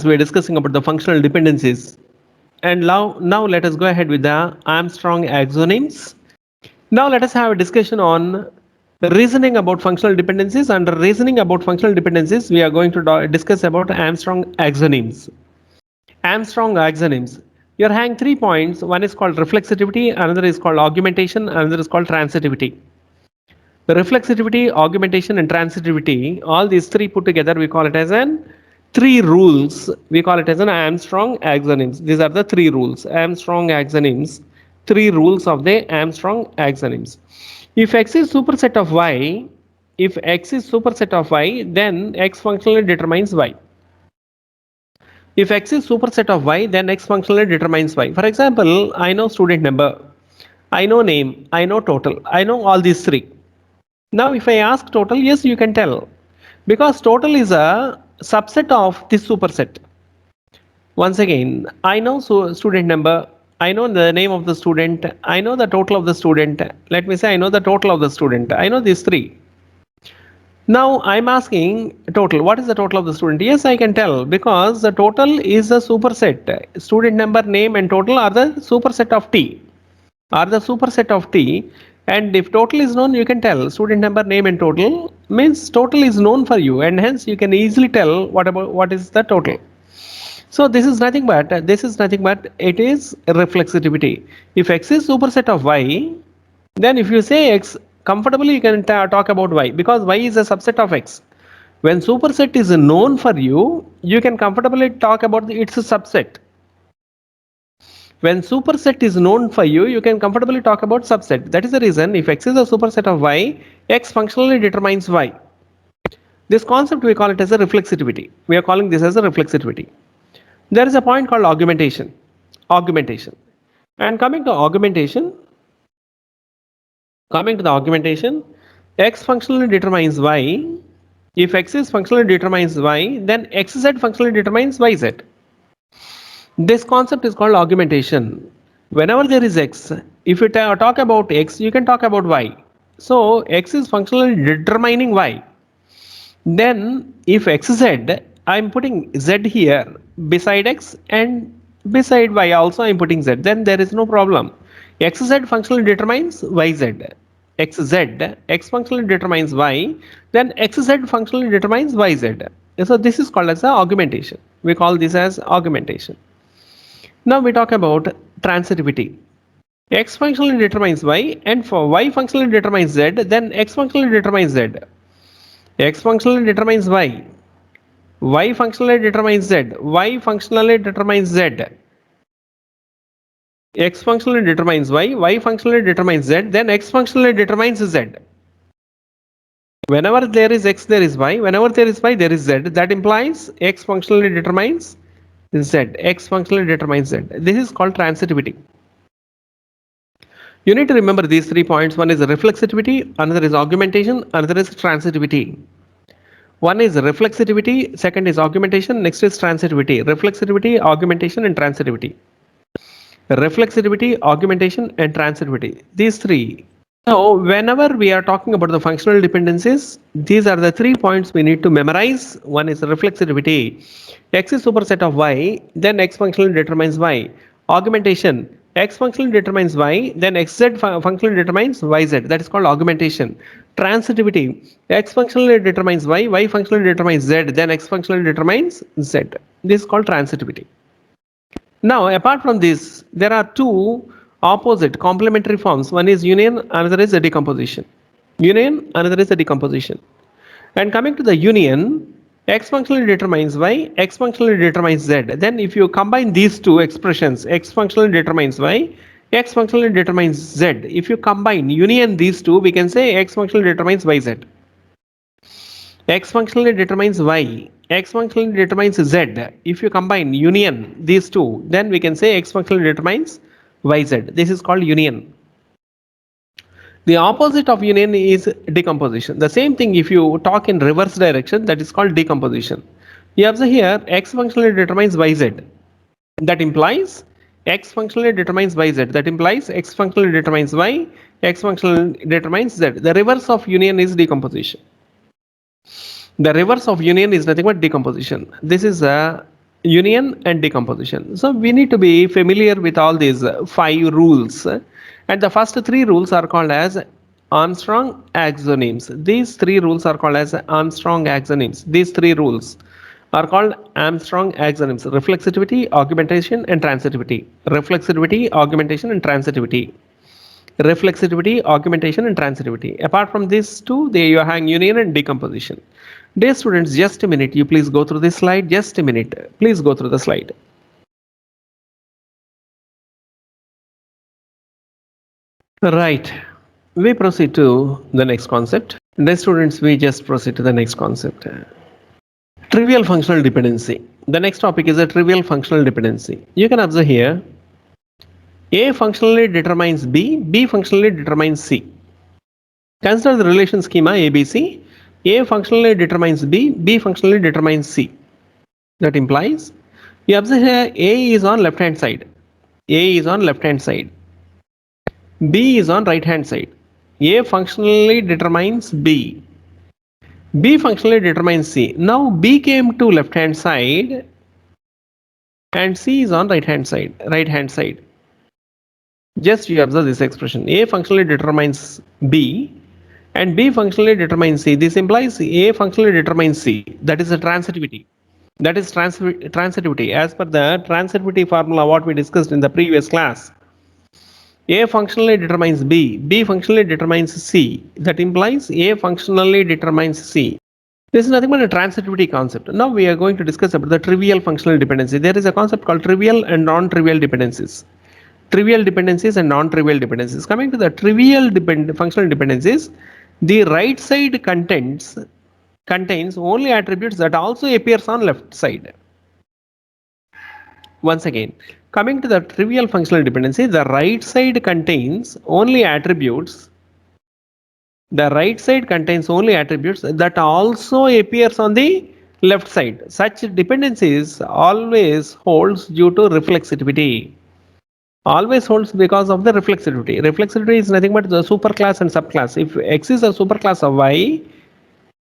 we are discussing about the functional dependencies. And now let us go ahead with the Armstrong axioms. Now let us have a discussion on reasoning about functional dependencies. Under reasoning about functional dependencies, we are going to discuss about Armstrong axioms. Armstrong axioms. You are having 3 points. One is called reflexivity, another is called augmentation, another is called transitivity. The reflexivity, augmentation, and transitivity, all these three put together, we call it as an three rules. We call it as an Armstrong axioms. These are the three rules. Armstrong axioms, three rules of the Armstrong axioms. If X is superset of Y, if X is superset of Y, then X functionally determines Y. If X is superset of Y, then X functionally determines Y. For example, I know student number, I know name, I know total, I know all these three. Now if I ask total, yes, you can tell, because total is a subset of this superset. Once again, I know student number, I know the name of the student, I know the total of the student. Let me say I know the total of the student. I know these three. Now I'm asking total. What is the total of the student? Yes, I can tell, because the total is a superset. Student number, name, and total are the superset of T. Are the superset of T. And if total is known, you can tell student number, name, and total means total is known for you, and hence you can easily tell what is the total. So this is nothing but it is reflexivity. If X is superset of Y, then if you say X, comfortably you can talk about Y, because Y is a subset of X. When superset is known for you, you can comfortably talk about its subset. When superset is known for you, you can comfortably talk about subset. That is the reason if X is a superset of Y, X functionally determines Y. This concept we call it as a reflexivity. We are calling this as a reflexivity. There is a point called augmentation. Augmentation. And coming to the augmentation, X functionally determines Y. If X is functionally determines Y, then XZ functionally determines YZ. This concept is called augmentation. Whenever there is X, if you talk about X, you can talk about Y. So X is functionally determining Y. Then if XZ, I am putting Z here beside X, and beside Y also I am putting Z. Then there is no problem. XZ functionally determines YZ. XZ, X functionally determines Y, then XZ functionally determines YZ. So this is called as a augmentation. We call this as augmentation. Now we talk about transitivity. X functionally determines Y, and for Y functionally determines Z, then X functionally determines Z. X functionally determines Y. Y functionally determines Z. Y functionally determines Z. X functionally determines Y. Y functionally determines Z. Then X functionally determines Z. Whenever there is X, there is Y. Whenever there is Y, there is Z. That implies X functionally determines Z. X functionally determines Z. This is called transitivity. You need to remember these 3 points. One is reflexivity, another is augmentation, another is transitivity. One is reflexivity, second is augmentation, next is transitivity. Reflexivity, augmentation, and transitivity. Reflexivity, augmentation, and transitivity. These three. So whenever we are talking about the functional dependencies, these are the 3 points we need to memorize. One is reflexivity. X is superset of Y, then X functionally determines Y. Augmentation. X functionally determines Y, then XZ functionally determines YZ. That is called augmentation. Transitivity. X functionally determines Y, Y functionally determines Z, then X functionally determines Z. This is called transitivity. Now, apart from this, there are two opposite complementary forms. One is union, another is a decomposition. Union, another is a decomposition. And coming to the union, X functionally determines Y, X functionally determines Z. Then if you combine these two expressions, X functionally determines Y, X functionally determines Z. If you combine union these two, we can say X functionally determines YZ. X functionally determines Y, X functionally determines Z. If you combine union these two, then we can say X functionally determines YZ. This is called union. The opposite of union is decomposition. The same thing if you talk in reverse direction, that is called decomposition. You observe here X functionally determines YZ. That implies X functionally determines YZ. That implies X functionally determines Y, X functionally determines Z. The reverse of union is decomposition. The reverse of union is nothing but decomposition. This is a union and decomposition. So we need to be familiar with all these 5 rules, and the first 3 rules are called as Armstrong axioms. These 3 rules are called as Armstrong axioms. These 3 rules are called Armstrong axioms: reflexivity, augmentation, and transitivity. Reflexivity, augmentation, and transitivity. Reflexivity, augmentation, and transitivity. Apart from these two, they you have union and decomposition. Dear students, just a minute. You please go through this slide. Just a minute. Please go through the slide. Right. We proceed to the next concept. Dear students, we just proceed to the next concept. Trivial functional dependency. The next topic is a trivial functional dependency. You can observe here, A functionally determines B, B functionally determines C. Consider the relation schema ABC. A functionally determines B, B functionally determines C. That implies, you observe here, A is on left hand side, A is on left hand side, B is on right hand side. A functionally determines B, B functionally determines C. Now B came to left hand side and C is on right hand side, Just you observe this expression, A functionally determines B and B functionally determines C. This implies A functionally determines C. That is a transitivity. That is transitivity. As per the transitivity formula what we discussed in the previous class, A functionally determines B, B functionally determines C. That implies A functionally determines C. This is nothing but a transitivity concept. Now we are going to discuss about the trivial functional dependency. There is a concept called trivial and non-trivial dependencies. Trivial dependencies and non-trivial dependencies. Coming to the trivial functional dependencies, the right side contains only attributes that also appears on left side. Once again, coming to the trivial functional dependency, the right side contains only attributes. The right side contains only attributes that also appears on the left side. Such dependencies always holds due to reflexivity. Always holds because of the reflexivity. Reflexivity is nothing but the superclass and subclass. If X is a superclass of Y,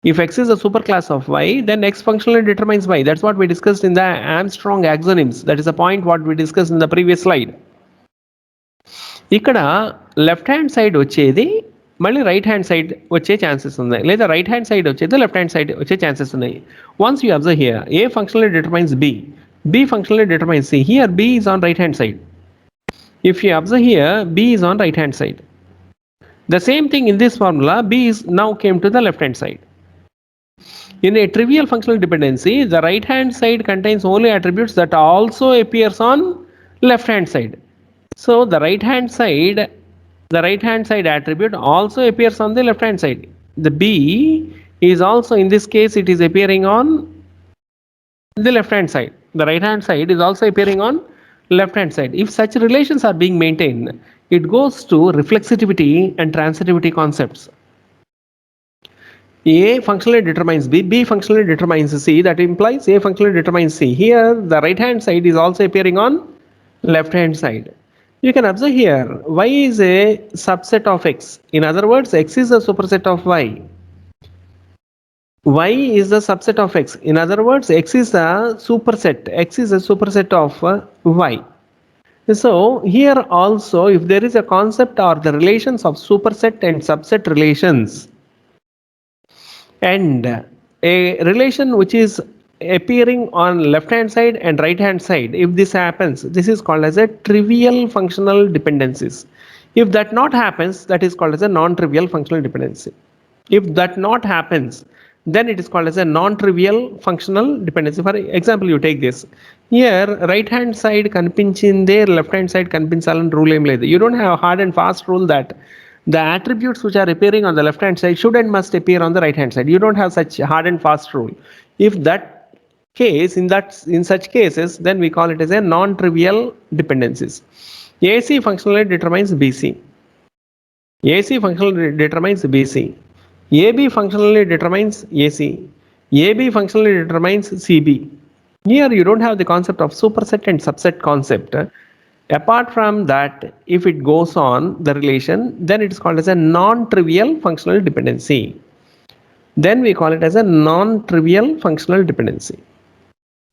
if X is a superclass of Y, then X functionally determines Y. That's what we discussed in the Armstrong axioms. That is a point what we discussed in the previous slide. ఇక్కడ left hand side వచ్చేది మళ్ళీ right hand side వచ్చే chances ఉన్నాయి, లేదా right hand side వచ్చేది left hand side వచ్చే chances ఉన్నాయి. Once you observe here, A functionally determines B, B functionally determines C. Here B is on right hand side. If you observe here, B is on right hand side. The same thing in this formula, B is now came to the left hand side. In a trivial functional dependency, the right hand side contains only attributes that also appears on left hand side. So the right hand side attribute also appears on the left hand side. The B is also, in this case, it is appearing on the left hand side. The right hand side is also appearing on left hand side. If such relations are being maintained, it goes to reflexivity and transitivity concepts. A functionally determines B, B functionally determines C. That implies A functionally determines C. Here the right hand side is also appearing on left hand side. You can observe here, Y is a subset of X. In other words, X is a superset of Y. Y is a subset of X. In other words, X is a superset. X is a superset of Y. So here also, if there is a concept or the relations of superset and subset relations, and a relation which is appearing on left hand side and right hand side, if this happens, this is called as a trivial functional dependencies. If that not happens, that is called as a non-trivial functional dependency. If that not happens, then it is called as a non-trivial functional dependency. For example, you take this. Here right hand side kanpinchinde, left hand side kanpinchaలని rule em ledhu. You don't have a hard and fast rule that the attributes which are appearing on the left hand side should and must appear on the right hand side. You don't have such hard and fast rule. If that case, in such cases, then we call it as a non-trivial dependencies. AC functionally determines BC. AC functionally determines BC. AB functionally determines AC. AB functionally determines CB. Here you don't have the concept of superset and subset concept. Apart from that, if it goes on the relation, then it is called as a non-trivial functional dependency. Then we call it as a non-trivial functional dependency.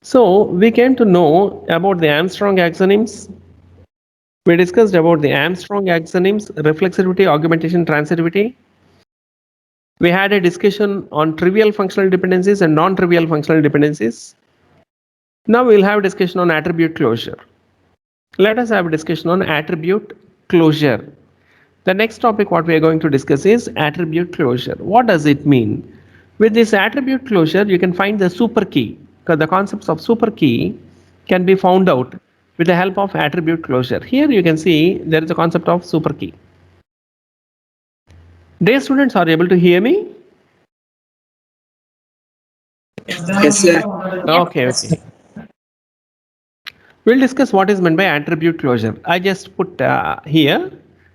So we came to know about the Armstrong axioms. We discussed about the Armstrong axioms, reflexivity, augmentation, transitivity. We had a discussion on trivial functional dependencies and non-trivial functional dependencies. Now we'll have a discussion on attribute closure. Let us have a discussion on attribute closure. The next topic what we are going to discuss is attribute closure. What does it mean? With this attribute closure, you can find the super key, because the concepts of super key can be found out with the help of attribute closure. Here you can see there is a concept of super key. Dear students, are you able to hear me? Yes, sir. Okay. We'll discuss what is meant by attribute closure. I just put here.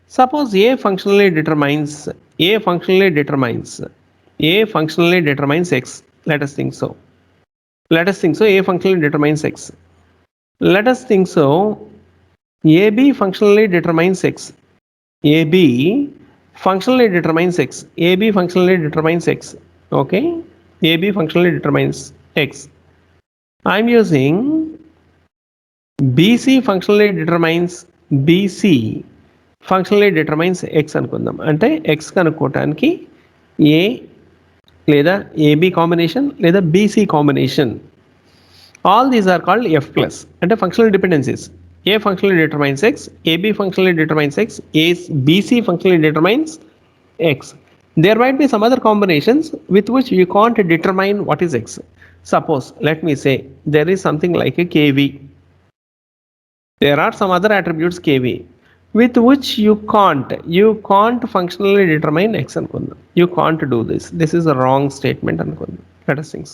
Suppose A functionally determines X. Let us think so. A functionally determines X. Let us think so. AB functionally determines X. AB functionally determines X. AB functionally determines X. Okay. AB functionally determines X. I'm using BC functionally determines BC functionally determines X అనుకుందాం. అంటే X కనుక్కోవటానికి A లేదా AB combination లేదా BC combination. All these are called F plus అంటే functional dependencies. A functionally determines X, AB functionally determines X, BC functionally determines X. There might be some other combinations with which you can't determine what is X. Suppose, let me say, there is something like a KV. There are some other attributes KV with which you can't functionally determine X అనుకుందాం. You can't do this. This is a wrong statement అనుకుందాం. Let us think.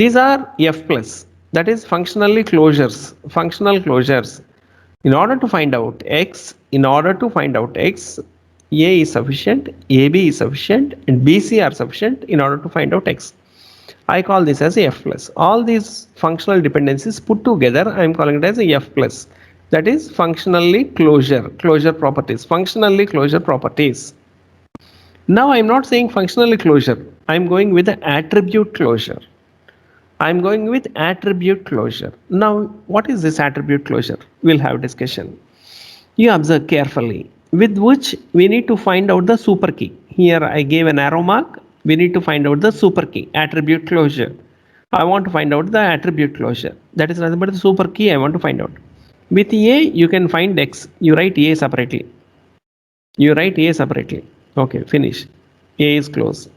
These are F plus, that is functional closures. In order to find out X, A is sufficient, AB is sufficient, and BC are sufficient in order to find out X. I call this as a F plus. All these functional dependencies put together, I am calling it as a F plus. That is functionally closure properties. Now I am not saying functionally closure. I am going with the attribute closure. Now, what is this attribute closure? We'll have discussion. You observe carefully, with which we need to find out the super key. Here I gave an arrow mark. We need to find out the super key, attribute closure. I want to find out the attribute closure. That is nothing but the super key I want to find out. With A, you can find X. You write A separately. Okay, finish. A is close.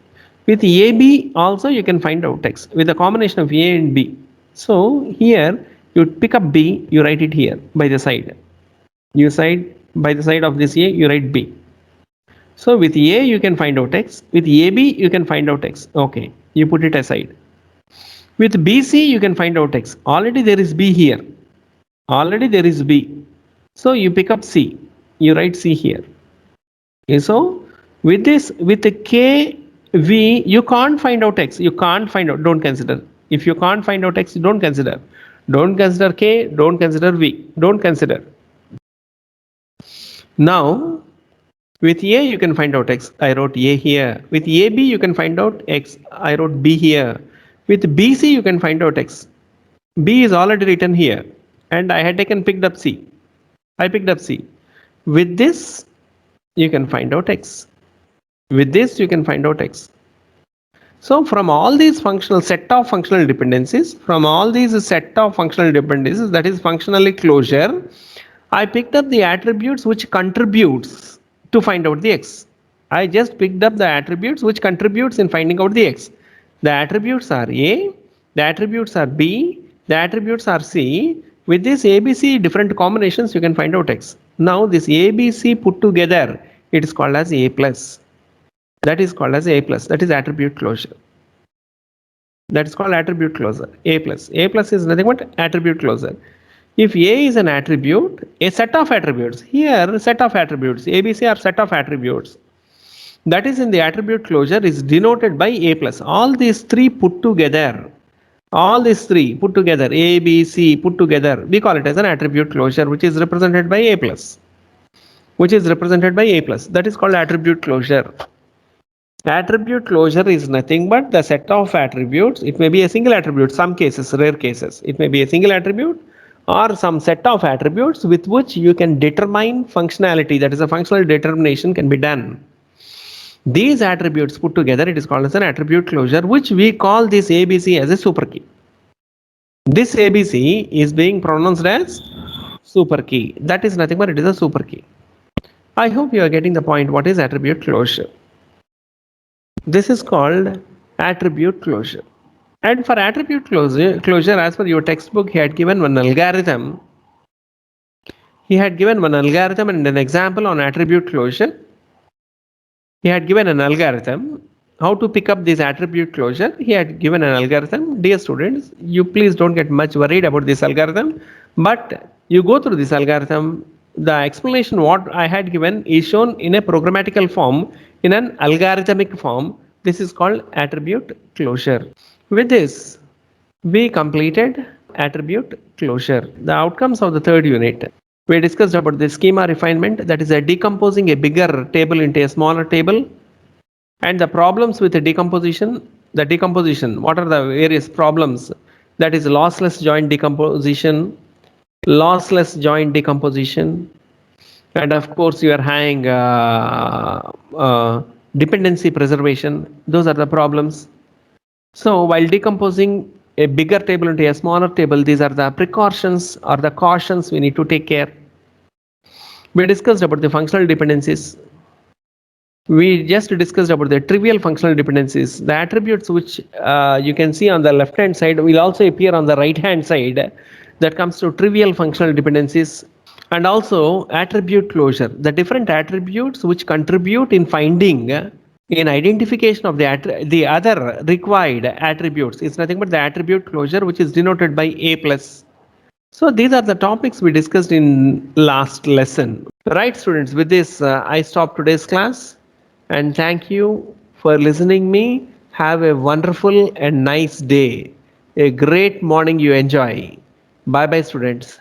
With AB also you can find out X with a combination of A and B. So here you pick up B, you write it here by the side. By the side of this A, you write B. So with A you can find out X. With AB you can find out X. Okay, you put it aside. With BC you can find out X. Already there is B here. So you pick up C. You write C here. Okay, so with the KV, you can't find out X. Don't consider. If you can't find out X, don't consider. Don't consider K, don't consider V. Don't consider. Now, with A, you can find out X. I wrote A here. With AB, you can find out X. I wrote B here. With BC, you can find out X. B is already written here. And I had picked up C. I picked up C. With this, you can find out X. With this, you can find out X. So from all these set of functional dependencies, that is functionally closure, I picked up the attributes which contributes to find out the X. I just picked up the attributes which contributes in finding out the X. The attributes are A, the attributes are B, the attributes are C. With this ABC different combinations, you can find out X. Now this ABC put together, it is called as A plus. That is called as A plus. That is attribute closure. That is called attribute closure. A plus. A plus is nothing but attribute closure. If A is an attribute, a set of attributes. Here, set of attributes. ABC are set of attributes. That is in the attribute closure is denoted by A plus. All these three put together. A, B, C put together. We call it as an attribute closure, which is represented by A plus. That is called attribute closure. Attribute closure is nothing but the set of attributes. It may be a single attribute, some cases, rare cases. It may be a single attribute or some set of attributes with which you can determine functionality. That is, a functional determination can be done. These attributes put together, it is called as an attribute closure, which we call this ABC as a super key. This ABC is being pronounced as super key. That is nothing but it is a super key. I hope you are getting the point. What is attribute closure? This is called attribute closure. And for attribute closure, as per your textbook, he had given one algorithm. He had given one algorithm and an example on attribute closure. He had given an algorithm. How to pick up this attribute closure? He had given an algorithm. Dear students, you please don't get much worried about this algorithm, but you go through this algorithm. The explanation what I had given is shown in a programmatical form, in an algorithmic form. This is called attribute closure. With this, we completed attribute closure. The outcomes of the third unit. We discussed about the schema refinement, that is decomposing a bigger table into a smaller table, and the problems with the decomposition. What are the various problems? That is lossless joint decomposition, and of course you are having dependency preservation. Those are the problems. So while decomposing a bigger table into a smaller table, these are the precautions or the cautions we need to take care. We discussed about the functional dependencies. We just discussed about the trivial functional dependencies. The attributes which you can see on the left hand side will also appear on the right hand side. That comes to trivial functional dependencies. And also attribute closure. The different attributes which contribute in finding, in identification of the other required attributes. It's nothing but the attribute closure, which is denoted by A plus. So these are the topics we discussed in last lesson. Right, students, with this I stop today's class, and thank you for listening me. Have a wonderful and nice day. A great morning you enjoy. Bye bye, students.